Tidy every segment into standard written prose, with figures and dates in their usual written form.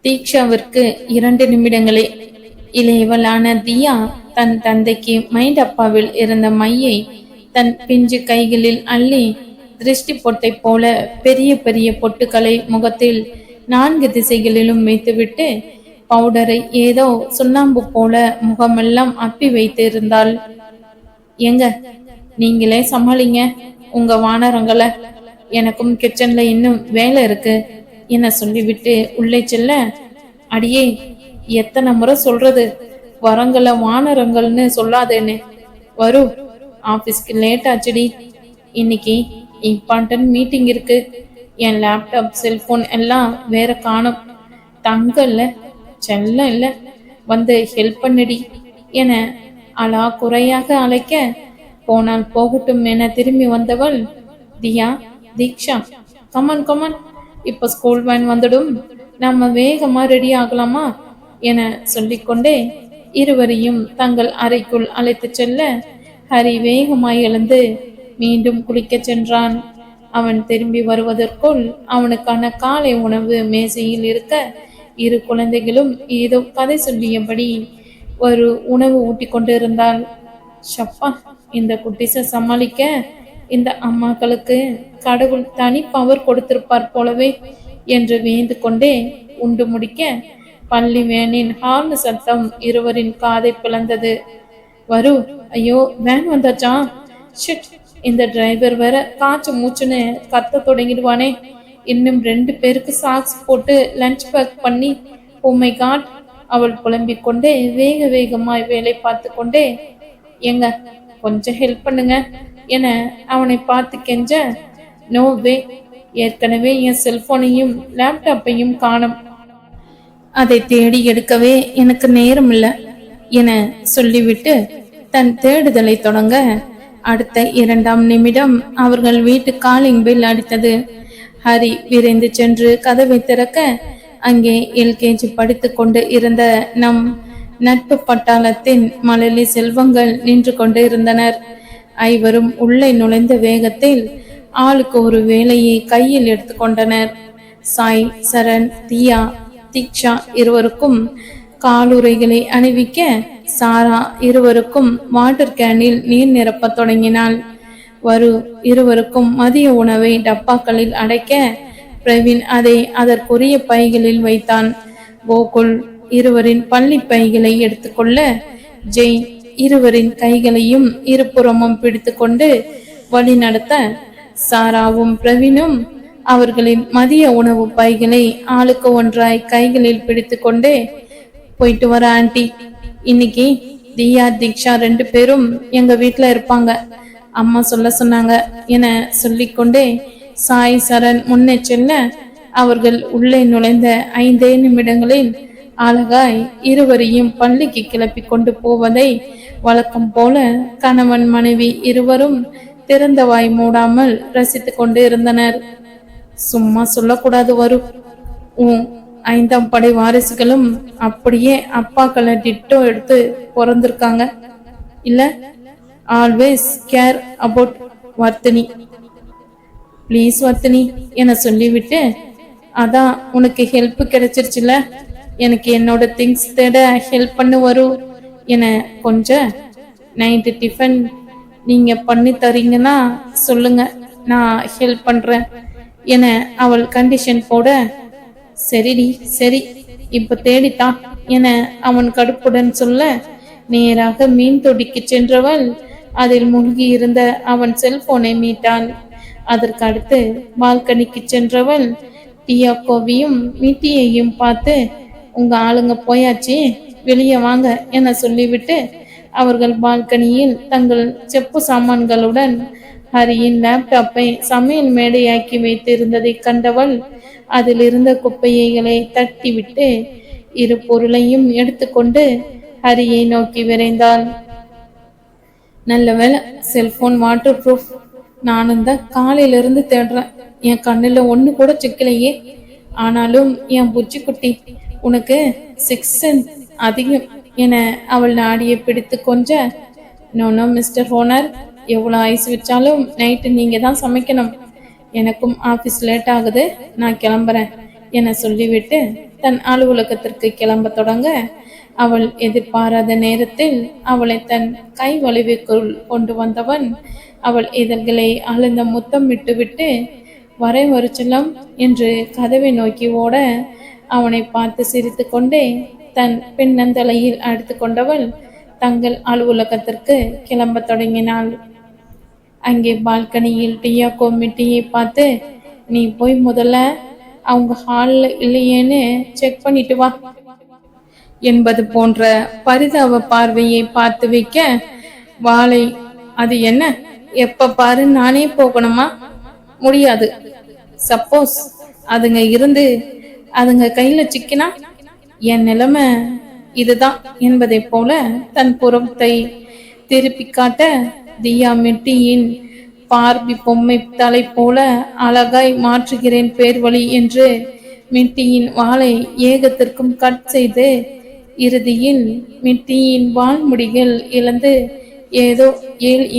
தீக்ஷாவிற்கு 2 நிமிடங்களே. இளையவளான தியா தன் தந்தைக்கு மைண்ட் அப்பாவில் இருந்த மையை தன் பிஞ்சு கைகளில் அள்ளி திருஷ்டி பொட்டை போல பெரிய பெரிய பொட்டுக்களை முகத்தில் 4 திசைகளிலும் வைத்துவிட்டு பவுடரை ஏதோ சுண்ணாம்பு போல முகமெல்லாம் அப்பி வைத்திருந்தாள். எங்க நீங்களே சமாளிங்க உங்க வானரங்களை, எனக்கும் கிச்சன்ல இன்னும் வேலை இருக்கு என சொல்லிவிட்டு உள்ளே செல்ல, அடியே எத்தனை முறை சொல்றது, வரங்களை வானரங்கள்னு சொல்லாதேன்னு. வரும் ஆபீஸ்க்கு லேட் ஆச்சுடி, இன்னைக்கு இம்பார்ட்டன்ட் மீட்டிங் இருக்கு, என் லேப்டாப் செல்போன் எல்லாம் வேற காணும், தங்கல்ல செல்லம் இல்ல, வந்து ஹெல்ப் பண்ணுடி என அலா குறையாக அழைக்க, போனால் போகட்டும் என திரும்பி வந்தவள், தியா, தீக்ஷா, கமன் கமன், இப்ப ஸ்கூல் வேன் வந்துடும், நம்ம வேகமா ரெடி ஆகலாமா என சொல்லிக்கொண்டே இருவரையும் தங்கள் அறைக்குள் அழைத்து செல்ல, ஹரி வேகமாய் எழுந்து மீண்டும் குளிக்க சென்றான். அவன் திரும்பி வருவதற்குள் அவனுக்கான காலை உணவு மேசையில் இருக்க, இரு குழந்தைகளும் ஏதோ கதை சொல்லியபடி ஒரு உணவு ஊட்டி கொண்டிருந்தாள். ஷப்பா, இந்த குட்டிஸை சமாளிக்க இந்த அம்மாக்களுக்கு கடவுள் தனி பவர் கொடுத்திருப்பார் போலவே என்று வியந்து கொண்டே உண்டு முடிக்க, பள்ளி வேனின் ஹார்ன் சத்தம் இருவரின் காதை பிளந்தது. வரு, ஐயோ வேன் வந்தாச்சா, ஷிட், இந்த டிரைவர் வேற காய்ச்ச மூச்சுன்னு கத்த தொடங்கிடுவானே, இன்னும் 2 பேருக்கு சாக்ஸ் போட்டு லஞ்ச் பேக் பண்ணி, ஓ மை காட், அவள் புலம்பிக் கொண்டே வேக வேகமாய் வேலை பார்த்து கொண்டே, எங்க கொஞ்சம் ஹெல்ப் பண்ணுங்க என அவனை பார்த்து கெஞ்ச, நோ வே, ஏற்கனவே என் செல்போனையும் லேப்டாப்பையும் காணும், அதை தேடி எடுக்கவே எனக்கு நேரம் இல்லை என சொல்லிவிட்டு தன் தேடுதலை தொடங்க, அடுத்த 2ஆம் நிமிடம் அவர்கள் வீட்டு காலிங் பெல் அடித்தது. ஹரி விரைந்து சென்று கதவை திறக்க, அங்கே எல்கேஜி படித்து கொண்டு இருந்த நம் நட்பு பட்டாளத்தின் மழலை செல்வங்கள் நின்று கொண்டு இருந்தனர். ஐவரும் உள்ளே நுழைந்த வேகத்தில் ஆளுக்கு ஒரு வேலையை கையில் எடுத்துக்கொண்டனர். சாய், சரண், தியா, தீக்ஷா இருவருக்கும் காலுறைகளை அணிவிக்க, சாரா இருவருக்கும் வாட்டர் கேனில் நீர் நிரப்ப தொடங்கினாள். வரு இருவருக்கும் மதிய உணவை டப்பாக்களில் அடைக்க, பிரவீன் அதை அதற்குரிய பைகளில் வைத்தான். கோகுல் இருவரின் பள்ளி பைகளை எடுத்துக்கொள்ள, ஜெயின் இருவரின் கைகளையும் இருபுறமும் பிடித்து கொண்டு வழி நடத்த, சாராவும் பிரவீனும் அவர்களின் மதிய உணவு பைகளை ஆளுக்கு ஒன்றாய் கைகளில் பிடித்து கொண்டே, போயிட்டு வர ஆண்டி, இன்னைக்கு தியா, தீக்ஷா 2 பேரும் எங்க வீட்டுல இருப்பாங்க, அம்மா சொல்ல சொன்னாங்க என சொல்லிக்கொண்டே சாய், சரண் முன்னே செல்ல, அவர்கள் உள்ளே நுழைந்த 5 நிமிடங்களில் அழகாய் இருவரையும் பள்ளிக்கு கிளப்பி கொண்டு போவதை வழக்கம் போல கணவன் மனைவி இருவரும் திறந்த வாய் மூடாமல் ரசித்து கொண்டு இருந்தனர். சும்மா சொல்லக்கூடாது வரு, 5ஆம் படை வாரிசுகளும் அப்படியே அப்பாக்களை டிட்டோ எடுத்து பிறந்திருக்காங்க இல்ல, always care about Vardhini, please Vardhini என சொல்லிவிட்டு, அதான் உனக்கு ஹெல்ப் கிடைச்சிருச்சுல, எனக்கு என்னோட திங்ஸ் தேட ஹெல்ப் பண்ணு வரு என கொஞ்சம், நைட்டு டிஃபன் நீங்க பண்ணி தரீங்கன்னா சொல்லுங்க, நான் ஹெல்ப் பண்றேன் என அவள் கண்டிஷன் போட, சரிடி சரி, இப்ப தேடித்தா என அவன் கடுப்புடன் சொல்ல, நேராக மீன் தொட்டிக்கு சென்றவள் அதில் மூழ்கி இருந்த அவன் செல்போனை மீட்டாள். அதற்கு அடுத்து பால்கனிக்கு சென்றவள் டியாக்கோவையும் மிட்டியையும் பார்த்து, உங்க ஆளுங்க போயாச்சு, வெளியே வாங்க என சொல்லிவிட்டு அவர்கள் பால்கனியில் தங்கள் செப்பு சாமான்களுடன் ஹரியின் லேப்டாப்பை சமையல் மேடையாக்கி வைத்திருந்ததை கண்டவள் அதில் இருந்த குப்பைகளை தட்டிவிட்டு இரு பொருளையும் எடுத்துக்கொண்டு ஹரியை நோக்கி விரைந்தாள். நல்ல வேலை, செல்போன் வாட்டர் ப்ரூஃப், நானும் தான் காலையிலிருந்து தேடுறேன், என் கண்ணில் ஒன்று கூட சிக்கலையே, ஆனாலும் என் புச்சி குட்டி உனக்கு 6 சென்ஸ் அதிகம் என அவள் நாடியை பிடித்து கொஞ்ச, நோ மிஸ்டர் ஓனர், எவ்வளோ ஐஸ் வச்சாலும் நைட்டு நீங்க தான் சமைக்கணும், எனக்கும் ஆஃபீஸ் லேட் ஆகுது, நான் கிளம்புறேன் என சொல்லிவிட்டு தன் அலுவலகத்திற்கு கிளம்ப தொடங்க, அவள் எதிர்பாராத நேரத்தில் அவளை தன் கை வளைவுக்குள் கொண்டு வந்தவன் அவள் இதழ்களை ஆழ்ந்த முத்தமிட்டு விட்டு, வரை வருச்சலம் என்று கதவை நோக்கி ஓட, அவனை பார்த்து சிரித்து கொண்டே தன் பின்னந்தலையில் அடித்து கொண்டவள் தங்கள் அலுவலகத்திற்கு கிளம்ப தொடங்கினாள். அங்கே பால்கனியில் டியாகோ மிட்டியை பார்த்து, நீ போய் முதல்ல அவங்க ஹாலில் இல்லையேன்னு செக் பண்ணிட்டு வா என்பது போன்ற பரிதாப பார்வையை பார்த்து வைக்க, வாளை, அது என்ன, எப்ப பாரு நானே போகணுமா? முடியாது. சப்போஸ் அதுங்க இருந்து அதுங்க கையில சிக்கினா என் நிலைமை இதுதான் என்பதை போல தன் புறத்தை திருப்பி காட்ட, தியா மெட்டியின் பார்பி பொம்மை தலை போல அழகாய் மாற்றுகிறேன் பேர் வழி என்று மிட்டியின் வாளை ஏகத்திற்கும் கட் செய்து, இறுதியில் மிட்டியின் வால்முடிகள் இழந்து ஏதோ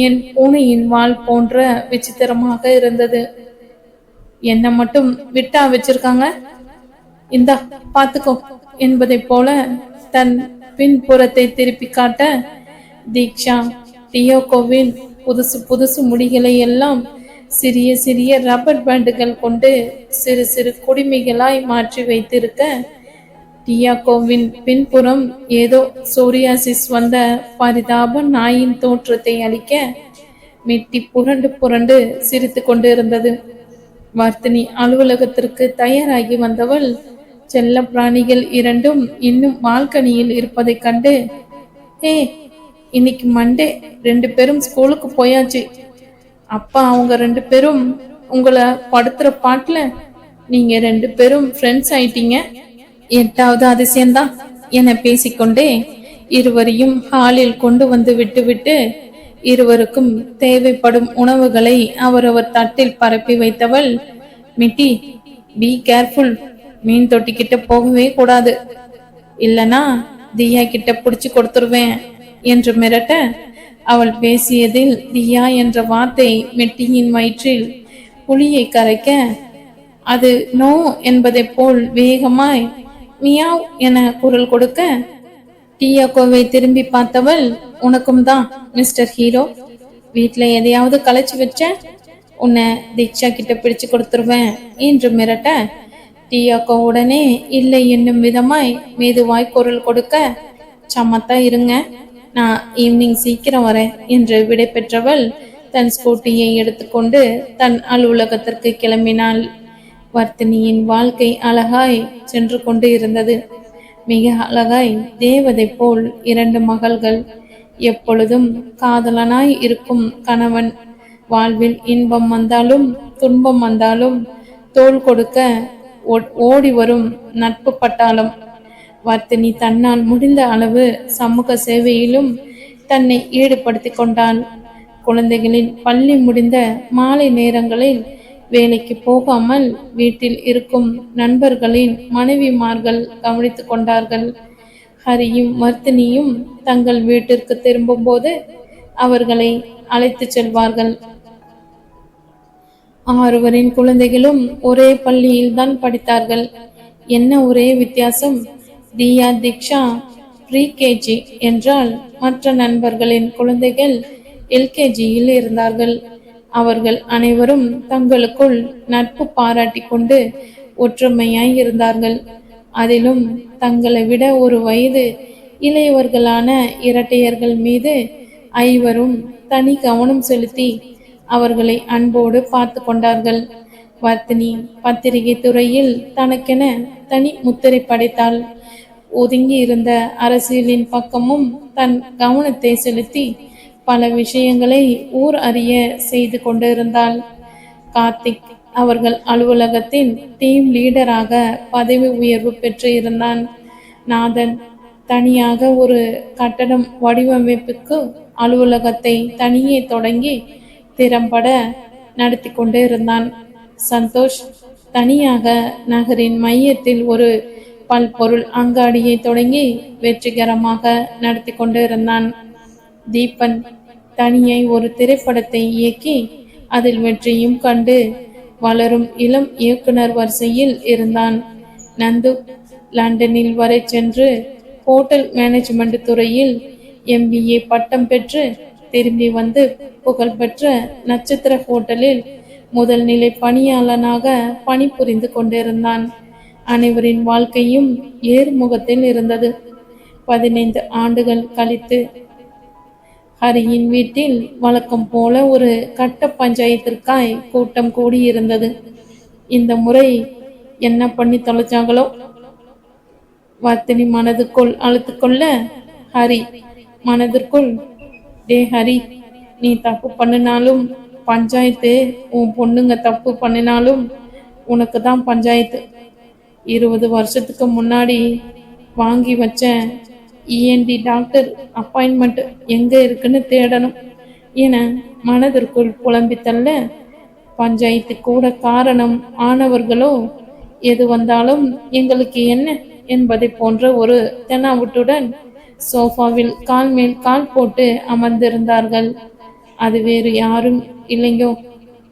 என் பூனையின் வால் போன்ற விசித்திரமாக இருந்தது. என்ன மட்டும் விட்டா வச்சிருக்காங்க, இந்தா பாத்துக்கோ என்பதை போல தன் பின்புறத்தை திருப்பி காட்ட, தீக்ஷா டியோகோவின் புதுசு புதுசு முடிகளை எல்லாம் சிறிய சிறிய ரப்பர் பேண்டுகள் கொண்டு சிறு சிறு குடிமைகளாய் மாற்றி வைத்திருக்க, டியாகோவின் பின்புறம் ஏதோ சோரியாசிஸ் வந்த பரிதாப நாயின் தோற்றத்தை அளிக்க, மிட்டி புரண்டு புரண்டு சிரித்து கொண்டு இருந்தது. வர்த்தினி அலுவலகத்திற்கு தயாராகி வந்தவள் செல்ல பிராணிகள் இரண்டும் இன்னும் பால்கனியில் இருப்பதை கண்டு, ஏ, இன்னைக்கு மண்டே, 2 பேரும் ஸ்கூலுக்கு போயாச்சு. அப்பா அவங்க 2 பேரும் உங்களை படுத்துற பாட்டுல நீங்க 2 பேரும் ஃப்ரெண்ட்ஸ் ஆயிட்டீங்க, 8வது அதிசயம்தான் என பேசிக்கொண்டே இருவரையும் ஹாலில் கொண்டு வந்து விட்டுவிட்டு இருவருக்கும் தேவைப்படும் உணவுகளை அவரவர் தட்டில் பரப்பி வைத்தவள், மிட்டி, பி கேர்ஃபுல், மீன் தொட்டிக்கிட்ட போகவே கூடாது, இல்லனா தியா கிட்ட பிடிச்சு கொடுத்துருவேன் என்று மிரட்ட, அவள் பேசியதில் தியா என்ற வார்த்தை மெட்டியின் வயிற்றில் புளியை கரைக்க, அது நோ என்பதை போல் வேகமாய் மியாவ் என குரல் கொடுக்க, டியாகோவை திரும்பி பார்த்தவள், உனக்கும் தான் மிஸ்டர் ஹீரோ, வீட்டுல எதையாவது களைச்சு வச்ச உன்னை தீக்ஷா கிட்ட பிடிச்சு கொடுத்துருவேன் என்று மிரட்ட, டியாகோ உடனே இல்லை என்னும் விதமாய் மெதுவாய் குரல் கொடுக்க, சமத்தா இருங்க, நான் ஈவினிங் சீக்கிரம் வரேன் என்று விடை பெற்றவள் தன் ஸ்கூட்டியை எடுத்துக்கொண்டு தன் அலுவலகத்திற்கு கிளம்பினாள். வர்த்தினியின் வாழ்க்கை அழகாய் சென்று கொண்டு இருந்தது. மிக அழகாய் தேவதை போல் 2 மகள்கள், எப்பொழுதும் காதலனாய் இருக்கும் கணவன், வாழ்வில் இன்பம் வந்தாலும் துன்பம் வந்தாலும் தோள் கொடுக்க ஓடி வரும் நட்பு பட்டாளம். வர்த்தினி தன்னால் முடிந்த அளவு சமூக சேவையிலும் தன்னை ஈடுபடுத்தி கொண்டாள். குழந்தைகளின் பள்ளி முடிந்த மாலை நேரங்களில் வேலைக்கு போகாமல் வீட்டில் இருக்கும் நண்பர்களின் மனைவிமார்கள் கவனித்து கொண்டார்கள். ஹரியும் வர்த்தினியும் தங்கள் வீட்டிற்கு திரும்பும் போது அவர்களை அழைத்து செல்வார்கள். 6 குழந்தைகளும் ஒரே பள்ளியில் தான் படித்தார்கள். என்ன ஒரே வித்தியாசம், தியா தீக்ஷா ப்ரீ கேஜி என்றால் மற்ற நண்பர்களின் குழந்தைகள் எல்கேஜியில் இருந்தார்கள். அவர்கள் அனைவரும் தங்களுக்குள் நட்பு பாராட்டி கொண்டு ஒற்றுமையாய் இருந்தார்கள். அதிலும் தங்களை விட 1 வயது இளையவர்களான இரட்டையர்கள் மீது 5 தனி கவனம் செலுத்தி அவர்களை அன்போடு பார்த்து கொண்டார்கள். வர்த்தினி பத்திரிகை துறையில் தனக்கென தனி முத்திரை படைத்தாள். ஒதுங்கி இருந்த அரசியலின் பக்கமும் தன் கவனத்தை செலுத்தி பல விஷயங்களை ஊர் அறிய செய்து கொண்டிருந்தாள். கார்த்திக் அவர்கள் அலுவலகத்தின் டீம் லீடராக பதவி உயர்வு பெற்று இருந்தான். நாதன் தனியாக ஒரு கட்டடம் வடிவமைப்புக்கு அலுவலகத்தை தனியே தொடங்கி திறம்பட நடத்தி கொண்டு இருந்தான். சந்தோஷ் தனியாக நகரின் மையத்தில் ஒரு பல்பொருள் அங்காடியை தொடங்கி வெற்றிகரமாக நடத்தி கொண்டு இருந்தான். தீபன் தனியை ஒரு திரைப்படத்தை இயக்கி அதில் வெற்றியும் கண்டு வளரும் இளம் இயக்குனர் வரிசையில் இருந்தான். நந்து லண்டனில் வரை சென்று ஹோட்டல் மேனேஜ்மெண்ட் துறையில் MBA பட்டம் பெற்று திரும்பி வந்து புகழ்பெற்ற நட்சத்திர ஹோட்டலில் முதல் நிலை பணியாளனாக பணிபுரிந்து கொண்டிருந்தான். அனைவரின் வாழ்க்கையும் ஏறுமுகத்தில் இருந்தது. 15 ஆண்டுகள் கழித்து ஹரியின் வீட்டில் வழக்கம் போல ஒரு கட்ட பஞ்சாயத்திற்காய் கூட்டம் கூடியிருந்தது. இந்த முறை என்ன பண்ணி தொலைச்சாங்களோ? வர்த்தினி மனதுக்குள் அழுத்துக்கொள்ள, ஹரி மனதிற்குள், டே ஹரி, நீ தப்பு பண்ணினாலும் பஞ்சாயத்து, உன் பொண்ணுங்க தப்பு பண்ணினாலும் உனக்கு தான் பஞ்சாயத்து. 20 வருஷத்துக்கு முன்னாடி வாங்கி வச்ச ENT டாக்டர் அப்பாயின்மெண்ட் எங்க இருக்குன்னு தேடணும் என மனதிற்குள் புலம்பி தள்ள, பஞ்சாயத்து கூட காரணம் ஆனவர்களோ எது வந்தாலும் எங்களுக்கு என்ன என்பதை போன்ற ஒரு தெனாவுட்டுடன் சோஃபாவில் கால் மேல் கால் போட்டு அமர்ந்திருந்தார்கள். அது வேறு யாரும் இல்லைங்கோ,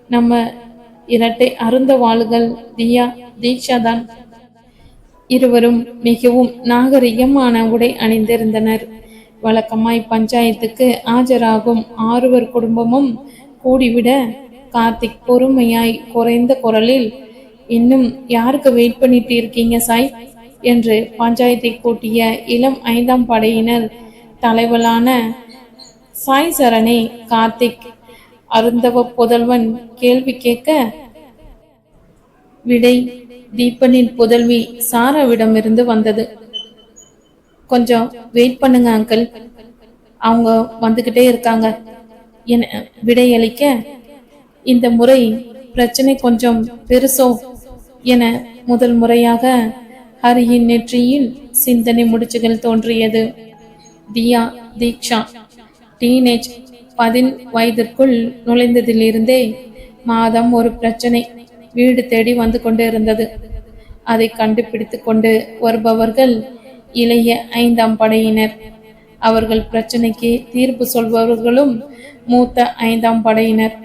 நம்ம இரட்டை அருந்த வாளுகள் தியா தீக்ஷா தான். இருவரும் மிகவும் நாகரிகமான உடை அணிந்திருந்தனர். வழக்கமாய் பஞ்சாயத்துக்கு ஆஜராகும் 6 குடும்பமும் கூடிவிட, கார்த்திக் பொறுமையாய் குறைந்த குரலில், இன்னும் யாருக்கு வெயிட் பண்ணிட்டு இருக்கீங்க சாய் என்று பஞ்சாயத்தை கூட்டிய இளம் 5ஆம் படையினர் தலைவலான சாய் சரணை கார்த்திக் அருந்தவ புதல்வன் கேள்வி கேட்க, விடை தீபனின் புதல்வி சாராவிடமிருந்து வந்தது. கொஞ்சம் வெயிட் பண்ணுங்க அங்கிள், அவங்க வந்துகிட்டே இருக்காங்க என விடையளிக்க, இந்த முறை பிரச்சனை கொஞ்சம் பெருசோ என முதல் முறையாக ஹரியின் நெற்றியில் சிந்தனை முடிச்சுகள் தோன்றியது. தியா தீக்ஷா டீனேஜ் 10 வயதிற்குள் நுழைந்ததிலிருந்தே மாதம் ஒரு பிரச்சனை வீடு தேடி வந்து கொண்டு இருந்தது. அதை கண்டுபிடித்து கொண்டு வருபவர்கள் இளைய 5ஆம் படையினர். அவர்கள் பிரச்சனைக்கு தீர்ப்பு சொல்பவர்களும் மூத்த 5ஆம் படையினர்.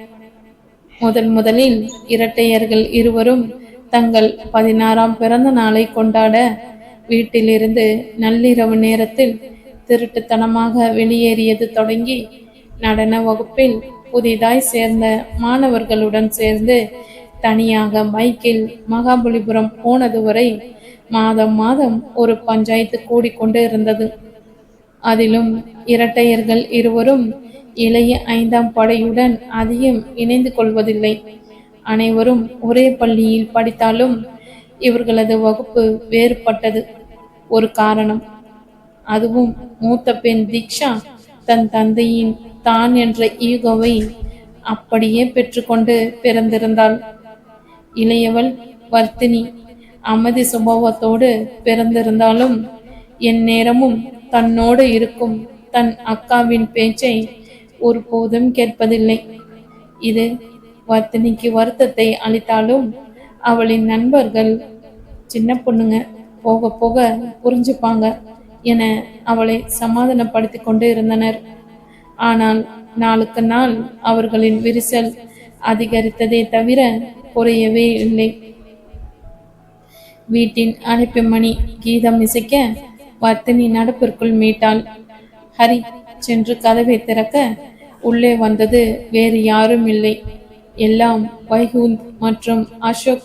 முதலில் இரட்டையர்கள் இருவரும் தங்கள் 16ஆம் பிறந்த நாளை கொண்டாட வீட்டிலிருந்து நள்ளிரவு நேரத்தில் திருட்டுத்தனமாக வெளியேறியது தொடங்கி, நடன வகுப்பில் புதிதாய் சேர்ந்த மாணவர்களுடன் சேர்ந்து தனியாக பைக்கில் மகாபலிபுரம் போனது வரை மாதம் மாதம் ஒரு பஞ்சாயத்து கூடிக்கொண்டு இருந்தது. அதிலும் இரட்டையர்கள் இருவரும் இளைய 5ஆம் படையுடன் அதிகம் இணைந்து கொள்வதில்லை. அனைவரும் ஒரே பள்ளியில் படித்தாலும் இவர்களது வகுப்பு வேறுபட்டது. ஒரு காரணம், அதுவும் மூத்த பெண் தீக்ஷா தன் தந்தையின் தான் என்ற ஈகோவை அப்படியே பெற்றுக்கொண்டு பிறந்திருந்தாள். இளையவள் வர்த்தினி அமைதி சுபாவத்தோடு பிறந்திருந்தாலும் என் நேரமும் தன்னோடு இருக்கும் தன் அக்காவின் பேச்சை ஒருபோதும் கேட்பதில்லை. இது வர்த்தினிக்கு வருத்தத்தை அளித்தாலும் அவளின் நண்பர்கள், சின்ன பொண்ணுங்க, போக போக புரிஞ்சுப்பாங்க என அவளை சமாதானப்படுத்தி கொண்டு இருந்தனர். ஆனால் நாளுக்கு நாள் அவர்களின் விரிசல் அதிகரித்ததே தவிர குறையவே இல்லை. வீட்டின் அழைப்பு மணி கீதம் இசைக்க வர்த்தினி நடப்பிற்குள் மீட்டாள். ஹரி சென்று கதவை திறக்க உள்ளே வந்தது வேறு யாரும் இல்லை, எல்லாம் வைகுந்த் மற்றும் அசோக்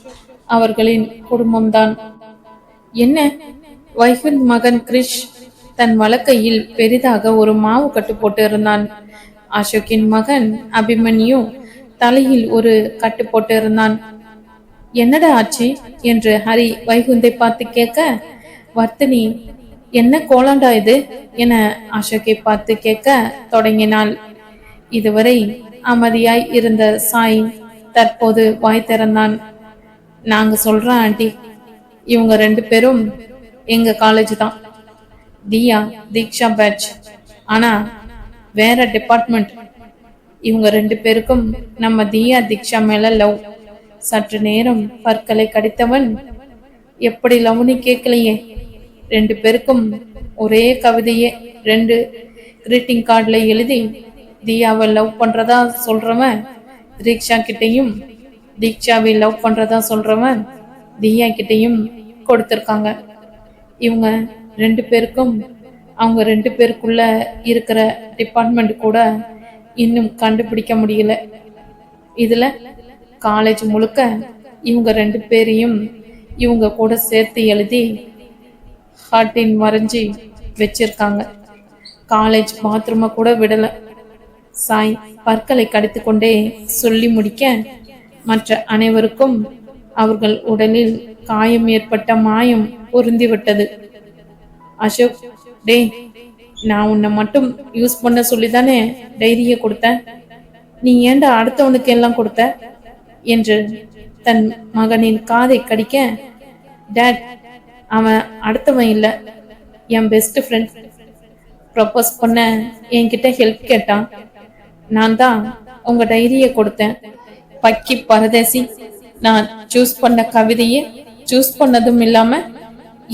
அவர்களின் குடும்பம்தான். என்ன? வைகுந்த் மகன் கிரிஷ் தன் வழக்கையில் பெரிதாக ஒரு மாவு கட்டு போட்டு இருந்தான். அசோக்கின் மகன் அபிமன்யு தலையில் ஒரு கட்டு போட்டு இருந்தான். என்னடா ஆச்சு என்று ஹரி வைகுந்தை பார்த்து கேட்க, வர்த்தினி, என்ன கோலாண்டா இது என அசோக்கை பார்த்து கேட்க தொடங்கினாள். இதுவரை அமைதியாய் இருந்த சாய் தற்போது வாய் திறந்தான். நாங்க சொல்றோம் ஆண்டி, இவங்க 2 பேரும் எங்க காலேஜ் தான், தியா தீக்ஷா பேட்ச், ஆனா வேற டிபார்ட்மெண்ட். இவங்க 2 பேருக்கும் நம்ம தியா தீக்ஷா மேல லவ். சற்று நேரம் பற்களை கடித்தவன், எப்படி லவ்னு கேட்கலையே, 2 பேருக்கும் ஒரே கவிதையே 2 கிரீட்டிங் கார்டுல எழுதி தியாவை லவ் பண்றதா சொல்றவன் தீக்ஷா கிட்டையும், தீக்ஷாவை லவ் பண்றதா சொல்றவன் தியா கிட்டையும் கொடுத்திருக்காங்க. இவங்க 2 பேருக்கும் அவங்க 2 பேருக்குள்ள இருக்கிற டிபார்ட்மெண்ட் கூட இன்னும் கண்டுபிடிக்க முடியல. இதுல காலேஜ் முழுக்க இவங்க 2 பேரையும் இவங்க கூட சேர்த்து எழுதி ஹார்டின் வரைஞ்சி வச்சிருக்காங்க. காலேஜ் பாத்ரூமை கூட விடல. சாய் பற்களை கடித்து கொண்டே சொல்லி முடிக்க மற்ற அனைவருக்கும் அவர்கள் உடலில் காயம் ஏற்பட்ட மாயம் பொருந்திவிட்டது. அசோக், டே, நான் உன்னை மட்டும் யூஸ் பண்ண சொல்லிதானே டைரியை கொடுத்தேன், நீ ஏண்டா அடுத்தவனுக்கு எல்லாம் கொடுத்த என்று தன் மகனின் காதை கடிக்க, டேட், அவன் அடுத்தவன் இல்லை, என் பெஸ்ட் ஃப்ரெண்ட். ப்ரப்போஸ் பண்ண என்கிட்ட ஹெல்ப் கேட்டான். நான் தான் உங்க டைரியை கொடுத்தேன். பக்கி பரதேசி, நான் சூஸ் பண்ண கவிதையை சூஸ் பண்ணதும் இல்லாம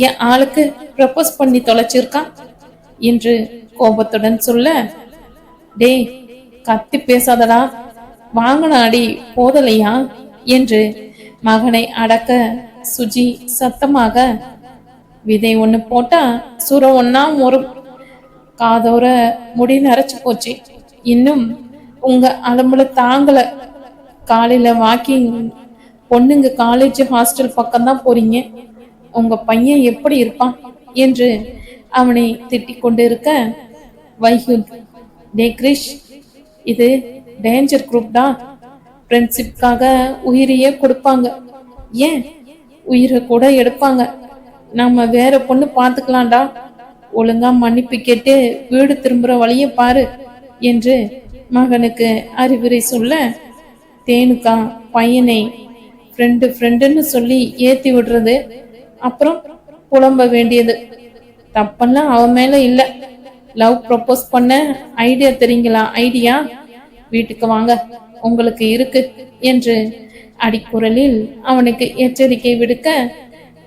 என் ஆளுக்கு ப்ரப்போஸ் பண்ணி தொலைச்சிருக்கான் என்று கோபத்துடன் சொல்ல, டே, கத்தி பேசாதடா, வாங்கின அடி போதலையா என்று மகனை அடக்க சுஜி சத்தமாக, விதை ஒண்ணு போட்டா சுரம் ஒன்னா ஒரு காதோர முடி நரைச்சு போச்சு, இன்னும் உங்க அலம்புல தாங்கல. காலையில வாக்கிங் பொண்ணுங்க காலேஜ் ஹாஸ்டல் பக்கம்தான் போறீங்க, உங்க பையன் எப்படி இருப்பான் என்று அவனை திட்டிக் கொண்டு இருக்க, வைகுந்த், டே கிரிஷ், இது டேஞ்சர் குரூப் தான், ஃப்ரெண்ட்ஷிப்காக உயிரையே கொடுப்பாங்க, ஏன் உயிரை கூட எடுப்பாங்க, நாம வேற பொண்ணு பார்த்துக்கலாம்டா, ஒழுங்கா மன்னிப்பு கேட்டு வீடு திரும்புற வழிய பாரு என்று மகனுக்கு அறிவுரை சொல்ல, தேனுக்கா பையனை ஃப்ரெண்டுன்னு சொல்லி ஏத்தி விடுறது, அப்புறம் புலம்ப வேண்டியது. தப்பெல்லாம் அவன் மேல இல்ல. லவ் ப்ரப்போஸ் பண்ண ஐடியா தெரியுங்களா? ஐடியா வீட்டுக்கு வாங்க, உங்களுக்கு இருக்கு என்று அடிக்குரலில் அவனுக்கு எச்சரிக்கை விடுக்க,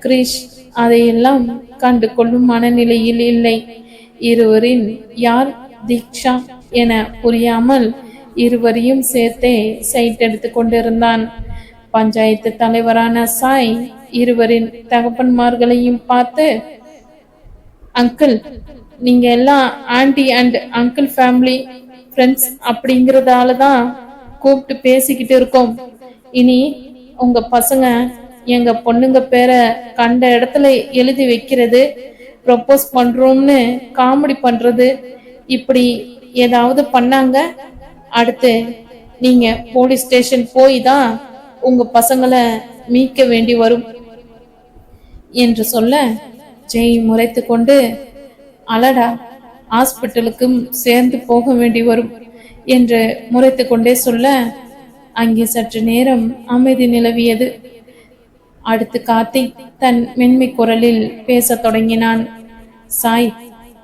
கிரிஷ் அதையெல்லாம் கண்டு கொள்ளும் மனநிலையில் இல்லை. இருவரின் யார் தீக்ஷா என புரியாமல் இருவரையும் சேர்த்தே சைட் எடுத்து கொண்டிருந்தான். பஞ்சாயத்து தலைவரான சாய் இருவரின் தகப்பன்மார்களையும் பார்த்து, அங்கிள், நீங்க எல்லாம் aunty and uncle family friends அப்படிங்கறதால தான் கூப்பிட்டு பேசிக்கிட்டு இருக்கோம். இனி உங்க பசங்க எங்க பொண்ணுங்க பேரை கண்ட இடத்துல எழுதி வைக்கிறது, ப்ரப்போஸ் பண்றோம்னு காமெடி பண்றது, இப்படி ஏதாவது பண்ணாங்க, அடுத்து நீங்க போலீஸ் ஸ்டேஷன் போய் தான் உங்க பசங்களை மீட்க வேண்டி வரும் என்று சொல்ல, ஜெய் முறைத்து கொண்டு, அலடா, ஹாஸ்பிட்டலுக்கும் சேர்ந்து போக வேண்டி வரும் என்று முறைத்து கொண்டே சொல்ல, அங்கே சற்று நேரம் அமைதி நிலவியது. அடுத்து கார்த்திக் தன் மென்மை குரலில் பேச தொடங்கினான். சாய்,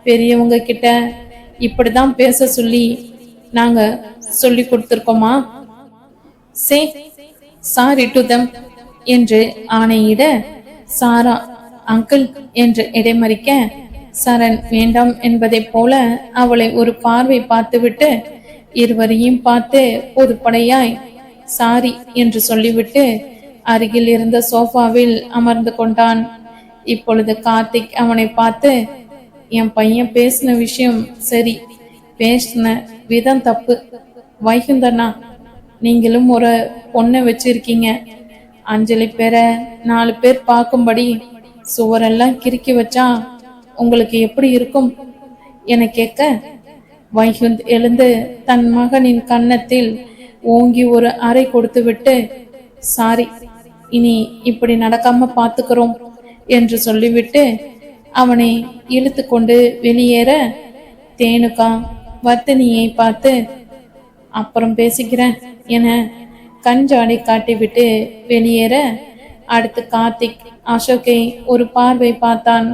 பெரியவங்க கிட்ட இப்படிதான் பேச சொல்லி நாங்க சொல்லி கொடுத்திருக்கோமா? சே சாரி டு தம் என்று ஆணையிட, சாரா அங்கிள் என்று இடைமறிக்க, சரண் வேண்டாம் என்பதை போல அவளை ஒரு பார்வை பார்த்துவிட்டு இருவரையும் பார்த்து பொதுப்படையாய் சாரி என்று சொல்லிவிட்டு அருகில் இருந்த சோஃபாவில் அமர்ந்து கொண்டான். இப்பொழுது கார்த்திக் அவனை பார்த்து, என் பையன் பேசின விஷயம் சரி, பேசின விதம் தப்பு. வைகுந்தண்ணா, நீங்களும் ஒரு பொண்ணை வச்சிருக்கீங்க, அஞ்சலி பேரை 4 பேர் பார்க்கும்படி சுவரெல்லாம் கிறுக்கி வச்சா உங்களுக்கு எப்படி இருக்கும் என கேட்க, வைகுந்த் எழுந்து தன் மகனின் கன்னத்தில் ஓங்கி ஒரு அறை கொடுத்து விட்டு, சாரி, இனி இப்படி நடக்காம பார்த்துக்கிறோம் என்று சொல்லிவிட்டு அவனை இழுத்து கொண்டு வெளியேற, தேனுக்கா வர்த்தினியை பார்த்து, அப்புறம் பேசிக்கிறேன் என கஞ்சாடை காட்டிவிட்டு வெளியேற, அடுத்து கார்த்திக் அசோக்கை ஒரு பார்வை பார்த்தான்.